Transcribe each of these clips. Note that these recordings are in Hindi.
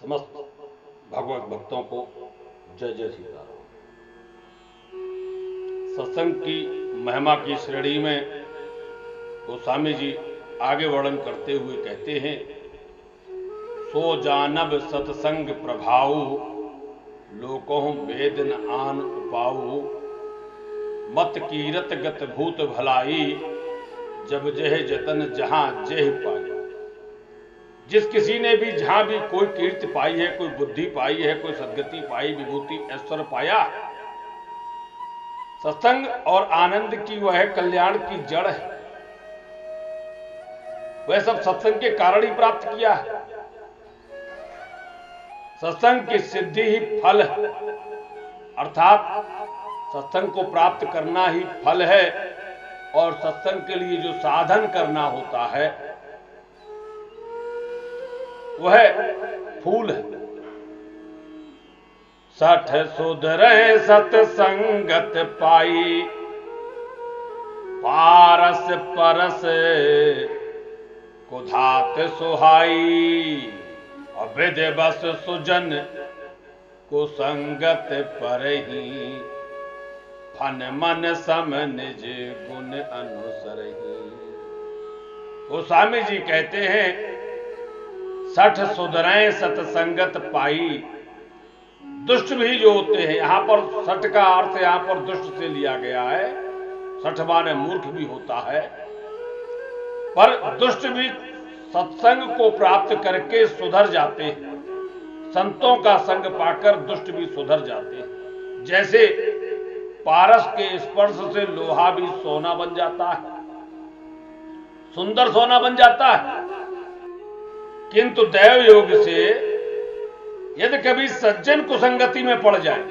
समस्त भगवत भक्तों को जय जय सीताराम। सत्संग की महिमा की श्रेणी में गोस्वामी जी आगे वर्णन करते हुए कहते हैं, सो जानब सत्संग प्रभाऊ, लोकों वेद न आन उपाऊ, मत कीरत गत भूत भलाई, जब जह जतन जहां जह पाई। जिस किसी ने भी जहां भी कोई कीर्ति पाई है, कोई बुद्धि पाई है, कोई सद्गति पाई, विभूति ऐश्वर्य पाया, सत्संग और आनंद की वह कल्याण की जड़ है, वह सब सत्संग के कारण ही प्राप्त किया है। सत्संग की सिद्धि ही फल है, अर्थात सत्संग को प्राप्त करना ही फल है, और सत्संग के लिए जो साधन करना होता है वह फूल है। सठ सुधरे सत्संगत पाई, पारस परस कुधात सुहाई, अविद बस सुजन को संगत पर ही, फन मन सम निज गुण अनुसर ही। गोस्वामी जी कहते हैं, सठ सुधरें सत्संगत पाई। दुष्ट भी जो होते हैं, यहां पर सठ का अर्थ यहां पर दुष्ट से लिया गया है, सठ माने मूर्ख भी होता है, पर दुष्ट भी सत्संग को प्राप्त करके सुधर जाते हैं। संतों का संग पाकर दुष्ट भी सुधर जाते हैं। जैसे पारस के स्पर्श से लोहा भी सोना बन जाता है, सुंदर सोना बन जाता है, किंतु दैव योग से यदि कभी सज्जन कुसंगति में पड़ जाए,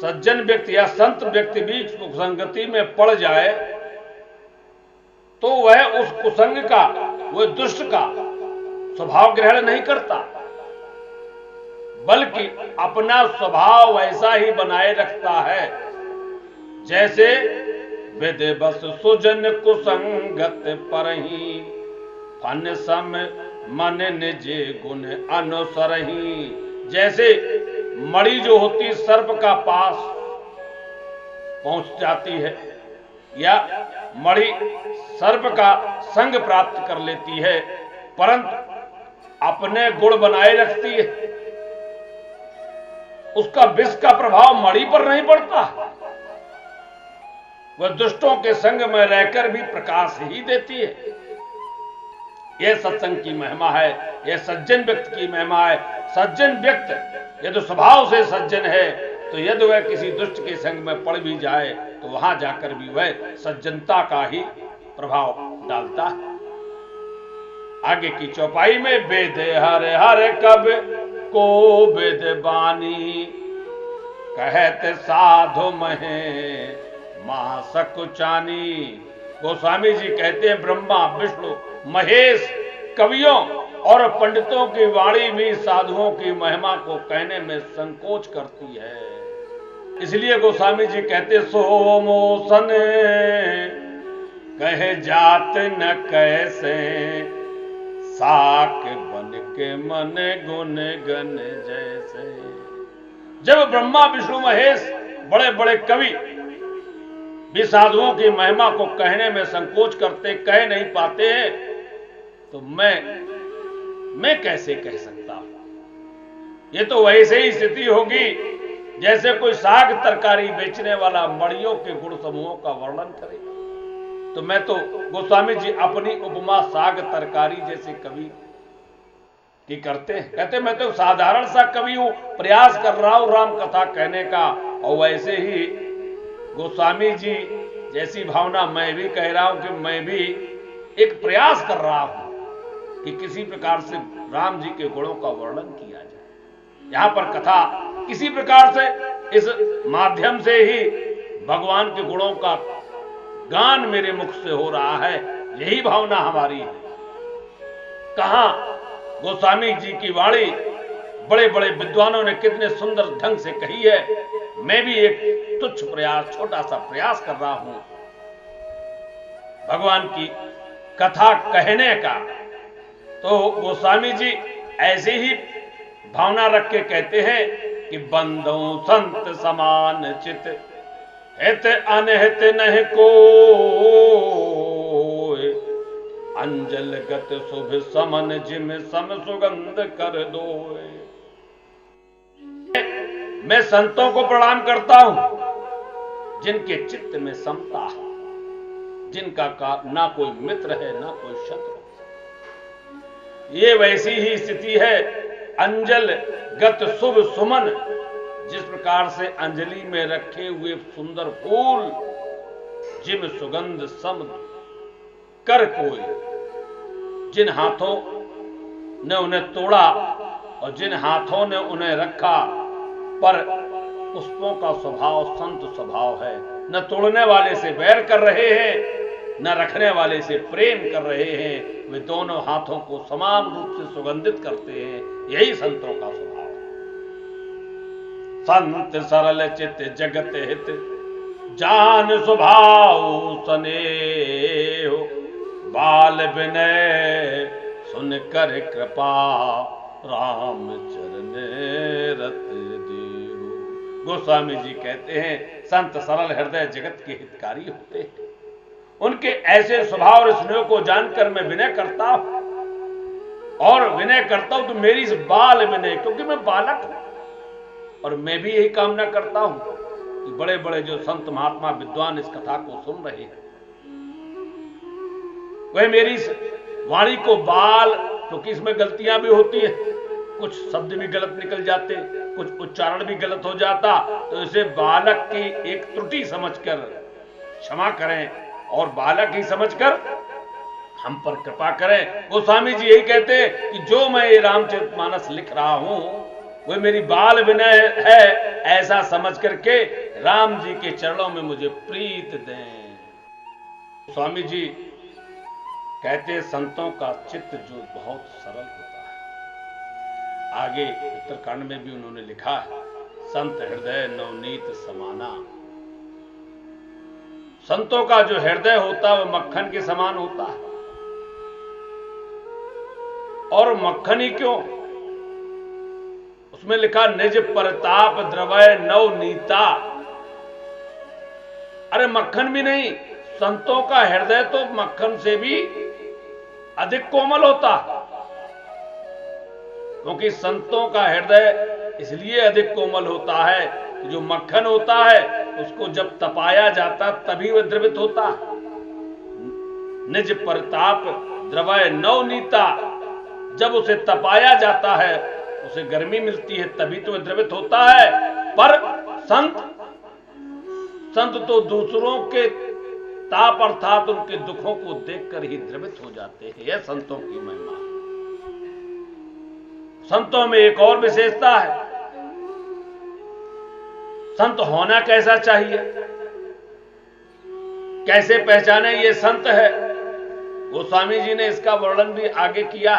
सज्जन व्यक्ति या संत व्यक्ति भी कुसंगति में पड़ जाए, तो वह उस कुसंग का, वह दुष्ट का स्वभाव ग्रहण नहीं करता, बल्कि अपना स्वभाव वैसा ही बनाए रखता है जैसे विद बस सुजन कुसंगत पर ही, फन सम मन निज गुण अनुसर ही। जैसे मणि जो होती सर्प का पास पहुंच जाती है, या मणि सर्प का संग प्राप्त कर लेती है, परंतु अपने गुण बनाए रखती है, उसका विष का प्रभाव मणि पर नहीं पड़ता, वह दुष्टों के संग में रहकर भी प्रकाश ही देती है। यह सत्संग की महिमा है, यह सज्जन व्यक्ति की महिमा है। सज्जन व्यक्ति यदि स्वभाव से सज्जन है, तो यदि वह किसी दुष्ट के संग में पड़ भी जाए, तो वहां जाकर भी वह सज्जनता का ही प्रभाव डालता है। आगे की चौपाई में, वेद हर हर कब को वेद बानी, कहते साधु महे महासकुचानी। गोस्वामी जी कहते हैं, ब्रह्मा विष्णु महेश कवियों और पंडितों की वाणी भी साधुओं की महिमा को कहने में संकोच करती है। इसलिए गोस्वामी जी कहते, सोमोसन कहे जात न कैसे, साक बन के मन गुण गण जैसे। जब ब्रह्मा विष्णु महेश बड़े बड़े कवि भी साधुओं की महिमा को कहने में संकोच करते, कह नहीं पाते हैं, तो मैं कैसे कह सकता हूं। ये तो वैसे ही स्थिति होगी जैसे कोई साग तरकारी बेचने वाला मणियों के गुण समूहों का वर्णन करे। तो मैं तो गोस्वामी जी अपनी उपमा साग तरकारी जैसे कवि की करते हैं। कहते मैं तो साधारण सा कवि हूं, प्रयास कर रहा हूं राम कथा कहने का, और वैसे ही गोस्वामी जी जैसी भावना मैं भी कह रहा हूं कि मैं भी एक प्रयास कर रहा हूं कि किसी प्रकार से राम जी के गुणों का वर्णन किया जाए। यहां पर कथा किसी प्रकार से इस माध्यम से ही भगवान के गुणों का गान मेरे मुख से हो रहा है, यही भावना हमारी है। कहां गोस्वामी जी की वाणी बड़े बड़े विद्वानों ने कितने सुंदर ढंग से कही है, मैं भी एक तुच्छ प्रयास, छोटा सा प्रयास कर रहा हूं भगवान की कथा कहने का। तो गोस्वामी जी ऐसी ही भावना रख के कहते हैं कि बंधु संत समान चित, हित अनहित नहीं को, अंजल गत शुभ समन जिम सम सुगंध कर दो। मैं संतों को प्रणाम करता हूं जिनके चित्त में समता है, जिनका ना कोई मित्र है ना कोई शत्रु। ये वैसी ही स्थिति है अंजल गत शुभ सुमन, जिस प्रकार से अंजलि में रखे हुए सुंदर फूल जिम सुगंध सम कर कोई, जिन हाथों ने उन्हें तोड़ा और जिन हाथों ने उन्हें रखा, पर पुष्पों का स्वभाव संत स्वभाव है। न तोड़ने वाले से बैर कर रहे हैं, न रखने वाले से प्रेम कर रहे हैं। वे दोनों हाथों को समान रूप से सुगंधित करते हैं। यही संतों का स्वभाव है। संत सरल चित जगत हित, जान स्वभाव स्नेह, बाल विनय सुन कर कृपा, राम चरण रत देहु। गोस्वामी जी कहते हैं संत सरल हृदय जगत के हितकारी होते हैं। उनके ऐसे स्वभाव और स्नेह को जानकर मैं विनय करता हूं, और विनय करता हूं तो मेरी इस बाल विनय, क्योंकि मैं बालक हूं, और मैं भी यही कामना करता हूं कि बड़े बड़े जो संत महात्मा विद्वान इस कथा को सुन रहे हैं, वह मेरी इस वाणी को बाल, क्योंकि इसमें गलतियां भी होती हैं, कुछ शब्द भी गलत निकल जाते, कुछ उच्चारण भी गलत हो जाता, तो इसे बालक की एक त्रुटि समझकर क्षमा करें और बालक ही समझकर हम पर कृपा करें। गोस्वामी जी यही कहते हैं कि जो मैं ये रामचरितमानस लिख रहा हूं वह मेरी बाल विनय है, ऐसा समझ करके राम जी के चरणों में मुझे प्रीत दें। स्वामी जी कहते संतों का चित्त जो बहुत सरल होता है। आगे उत्तरकांड में भी उन्होंने लिखा है, संत हृदय नवनीत समाना। संतों का जो हृदय होता है वह मक्खन के समान होता है। और मक्खन ही क्यों, उसमें लिखा निज परताप द्रवय नवनीता। अरे मक्खन भी नहीं, संतों का हृदय तो मक्खन से भी अधिक कोमल होता, क्योंकि संतों का हृदय इसलिए अधिक कोमल होता है कि जो मक्खन होता है उसको जब तपाया जाता तभी वह द्रवित होता। निज परताप द्रवय नवनीता, जब उसे तपाया जाता है उसे गर्मी मिलती है, तभी तो वह द्रवित होता है। पर संत तो दूसरों के ताप अर्थात उनके दुखों को देखकर ही द्रवित हो जाते हैं। यह संतों की महिमा। संतों में एक और विशेषता है, संत होना कैसा चाहिए, कैसे पहचाने ये संत है। गोस्वामी जी ने इसका वर्णन भी आगे किया,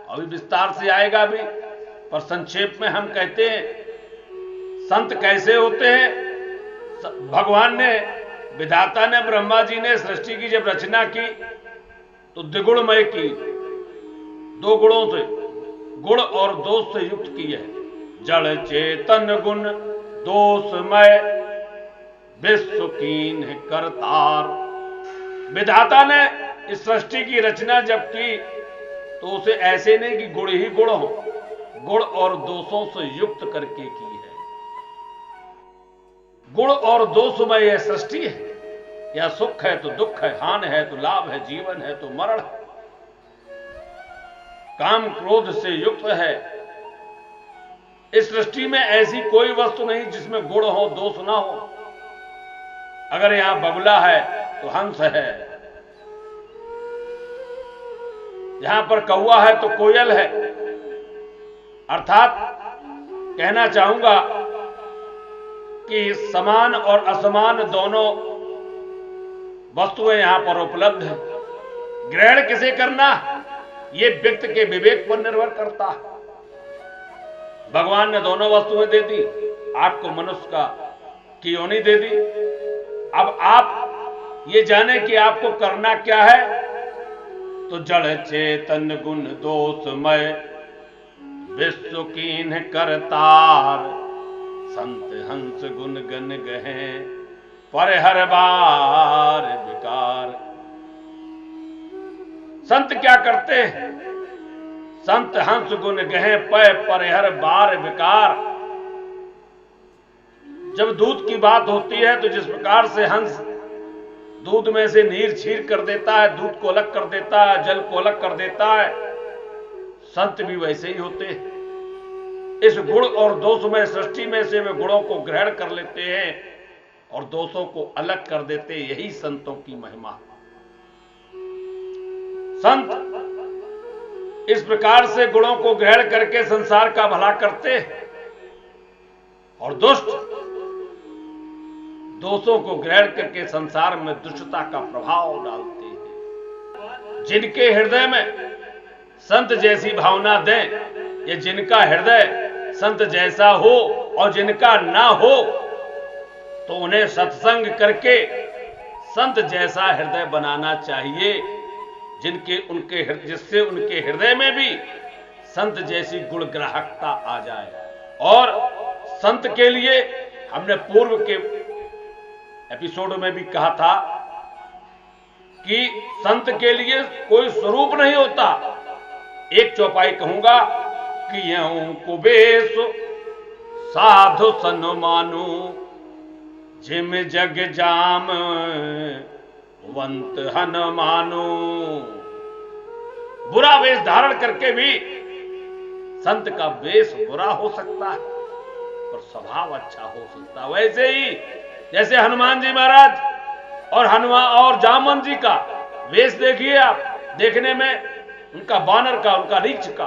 अभी विस्तार से आएगा भी, पर संक्षेप में हम कहते हैं संत कैसे होते हैं। भगवान ने, विधाता ने, ब्रह्मा जी ने सृष्टि की जब रचना की तो द्विगुणमय की, दो गुणों से, गुण और दोष से युक्त की है। जड़ चेतन गुण दोषमय विश्व कीन करतार। विधाता ने इस सृष्टि की रचना जब की तो उसे ऐसे नहीं कि गुण ही गुण हो, गुण और दोषों से युक्त करके की है। गुण और दोषमय यह सृष्टि है। या सुख है तो दुख है, हान है तो लाभ है, जीवन है तो मरण है, काम क्रोध से युक्त है। इस सृष्टि में ऐसी कोई वस्तु नहीं जिसमें गुण हो दोष ना हो। अगर यहां बगुला है तो हंस है, यहां पर कौवा है तो कोयल है। अर्थात कहना चाहूंगा कि समान और असमान दोनों वस्तुएं यहां पर उपलब्ध हैं। ग्रहण किसे करना यह व्यक्ति के विवेक पर निर्भर करता है। भगवान ने दोनों वस्तुएं दे दी, आपको मनुष्य की योनि दे दी। अब आप ये जाने कि आपको करना क्या है, तो जड़ चेतन गुण दोषमय विश्व कीन्ह करतार, संत हंस गुण गन गहे पर हर बार विकार। संत क्या करते हैं? संत हंस गुण गहे पर हर बार विकार। जब दूध की बात होती है तो जिस प्रकार से हंस दूध में से नीर छीर कर देता है, दूध को अलग कर देता है, जल को अलग कर देता है, संत भी वैसे ही होते हैं। इस गुण और दोषमय सृष्टि में से वे गुणों को ग्रहण कर लेते हैं और दोषों को अलग कर देते। यही संतों की महिमा। संत इस प्रकार से गुणों को ग्रहण करके संसार का भला करते हैं और दुष्ट दोषों को ग्रहण करके संसार में दुष्टता का प्रभाव डालते हैं। जिनके हृदय में संत जैसी भावना दें, ये जिनका हृदय संत जैसा हो और जिनका ना हो, तो उन्हें सत्संग करके संत जैसा हृदय बनाना चाहिए, जिससे उनके हृदय में भी संत जैसी गुण ग्राहकता आ जाए। और संत के लिए हमने पूर्व के एपिसोड में भी कहा था कि संत के लिए कोई स्वरूप नहीं होता। एक चौपाई कहूंगा कि यूं कुबेश साधु सन मानू, जिम जग जाम वंत हन मानू। बुरा वेश धारण करके भी संत का वेश बुरा हो सकता है और स्वभाव अच्छा हो सकता है। वैसे ही जैसे हनुमान जी महाराज और जामन जी का वेश देखिए आप, देखने में उनका बानर का, उनका रीछ का,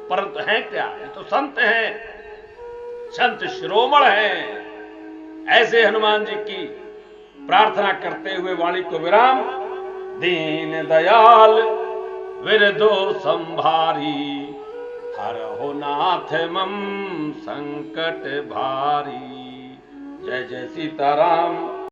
परंतु हैं क्या? ये तो संत हैं, संत शिरोमण हैं। ऐसे हनुमान जी की प्रार्थना करते हुए वाणी को विराम। दीन दयाल विरदो संभारी, हर हो नाथ मम संकट भारी। जय जय सीताराम।